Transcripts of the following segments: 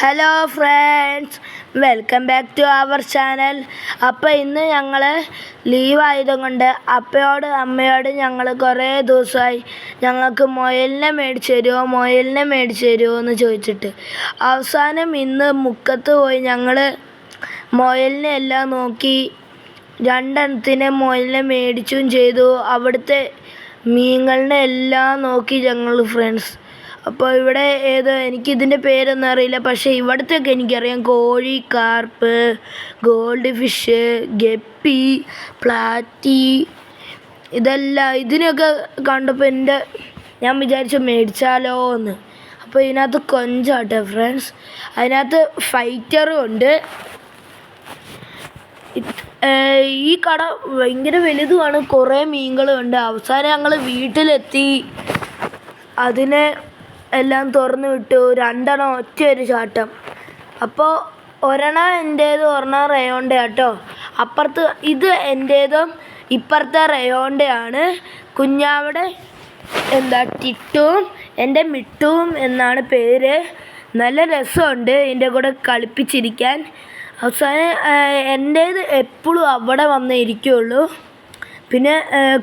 Hello friends, welcome back to our channel. അപ്പോൾ ഇന്ന് ഞങ്ങൾ ലീവായതുകൊണ്ട് അപ്പയോടും അമ്മയോടും ഞങ്ങൾ കുറേ ദിവസമായി ഞങ്ങൾക്ക് മുയലിനെ മേടിച്ച് തരുമോ എന്ന് ചോദിച്ചിട്ട് അവസാനം ഇന്ന് മുക്കത്ത് പോയി ഞങ്ങൾ മുയലിനെ എല്ലാം നോക്കി. രണ്ടെണ്ണത്തിനെ മുയലിനെ മേടിച്ചും ചെയ്തു. അവിടുത്തെ മീനുകളിനെ എല്ലാം നോക്കി ഞങ്ങൾ ഫ്രണ്ട്സ്. അപ്പോൾ ഇവിടെ എനിക്കിതിൻ്റെ പേരൊന്നും അറിയില്ല, പക്ഷേ ഇവിടുത്തെയൊക്കെ എനിക്കറിയാം. കോഴി, carp, gold fish, guppy, platy, ഇതിനൊക്കെ കണ്ടപ്പോൾ ഞാൻ വിചാരിച്ചു മേടിച്ചാലോ എന്ന്. അപ്പോൾ ഇതിനകത്ത് കൊഞ്ചാട്ടെ ഫ്രണ്ട്സ്, അതിനകത്ത് ഫൈറ്ററും ഉണ്ട്. ഈ കട ഭയങ്കര വലുതുമാണ്, കുറേ മീനുകളുണ്ട്. അവസാനം ഞങ്ങൾ വീട്ടിലെത്തി അതിനെ എല്ലാം തുറന്നു വിട്ടു. രണ്ടെണ്ണം ഒറ്റയൊരു ചാട്ടം. അപ്പോൾ ഒരെണ്ണം എൻ്റേത്, ഒരെണ്ണം റയോൻ്റെ ആട്ടോ. അപ്പുറത്ത് ഇത് എൻ്റേതും ഇപ്പുറത്തെ റയോൻ്റെ ആണ്. കുഞ്ഞാവിടെ ടിട്ടുവും എൻ്റെ മിട്ടുവും എന്നാണ് പേര്. നല്ല രസമുണ്ട് ഇതിൻ്റെ കൂടെ കളിപ്പിച്ചിരിക്കാൻ. അവസാനം എൻ്റേത് എപ്പോഴും അവിടെ വന്നേ ഇരിക്കുകയുള്ളൂ. പിന്നെ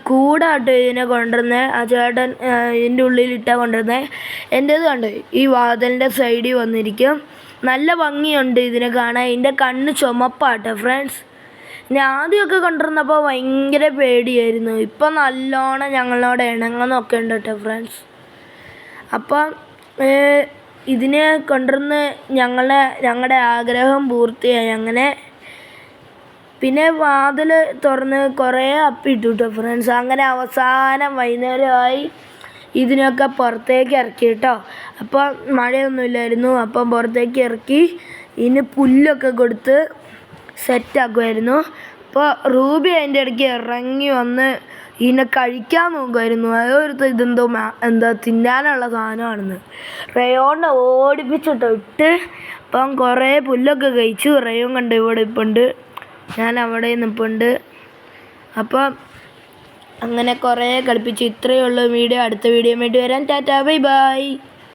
കൂടാട്ടോ ഇതിനെ കൊണ്ടുവരുന്നത്. ആ ചേട്ടൻ ഇതിൻ്റെ ഉള്ളിലിട്ടാണ് കൊണ്ടുവരുന്നത്. എൻ്റേത് കണ്ടോ ഈ വാതിലിൻ്റെ സൈഡിൽ വന്നിരിക്കും. നല്ല ഭംഗിയുണ്ട് ഇതിനെ കാണാൻ. ഇതിൻ്റെ കണ്ണ് ചുമപ്പാട്ടോ ഫ്രണ്ട്സ്. ഇനി ആദ്യമൊക്കെ കൊണ്ടുവരുന്നപ്പോൾ ഭയങ്കര പേടിയായിരുന്നു. ഇപ്പം നല്ലോണം ഞങ്ങളോട് ഇണങ്ങുന്നൊക്കെ ഉണ്ട് കേട്ടോ ഫ്രണ്ട്സ്. അപ്പം ഇതിനെ കൊണ്ടുവന്ന് ഞങ്ങളുടെ ആഗ്രഹം പൂർത്തിയായി. അങ്ങനെ പിന്നെ വാതിൽ തുറന്ന് കുറേ അപ്പിട്ടു കേട്ടോ ഫ്രണ്ട്സ്. അങ്ങനെ അവസാനം വൈകുന്നേരമായി ഇതിനൊക്കെ പുറത്തേക്ക് ഇറക്കി കേട്ടോ. അപ്പോൾ മഴയൊന്നുമില്ലായിരുന്നു. അപ്പം പുറത്തേക്ക് ഇറക്കി ഇതിന് പുല്ലൊക്കെ കൊടുത്ത് സെറ്റാക്കുമായിരുന്നു. അപ്പോൾ റൂബി അതിൻ്റെ ഇടയ്ക്ക് ഇറങ്ങി വന്ന് ഇതിനെ കഴിക്കാൻ നോക്കുമായിരുന്നു. ഇതെന്തോ തിന്നാനുള്ള സാധനമാണെന്ന് റയോണിനെ ഓടിപ്പിച്ചിട്ടോ ഇട്ട്. അപ്പം കുറേ പുല്ലൊക്കെ കഴിച്ചു. റയോൺ കണ്ട് ഇവിടെ ഇപ്പുണ്ട്, ഞാൻ അവിടെ നിൽപ്പുണ്ട്. അപ്പം അങ്ങനെ കുറേ കളിപ്പിച്ചു. ഇത്രയേ ഉള്ളൂ വീഡിയോ. അടുത്ത വീഡിയോ വേണ്ടി വരാൻ. Tata, bye bye.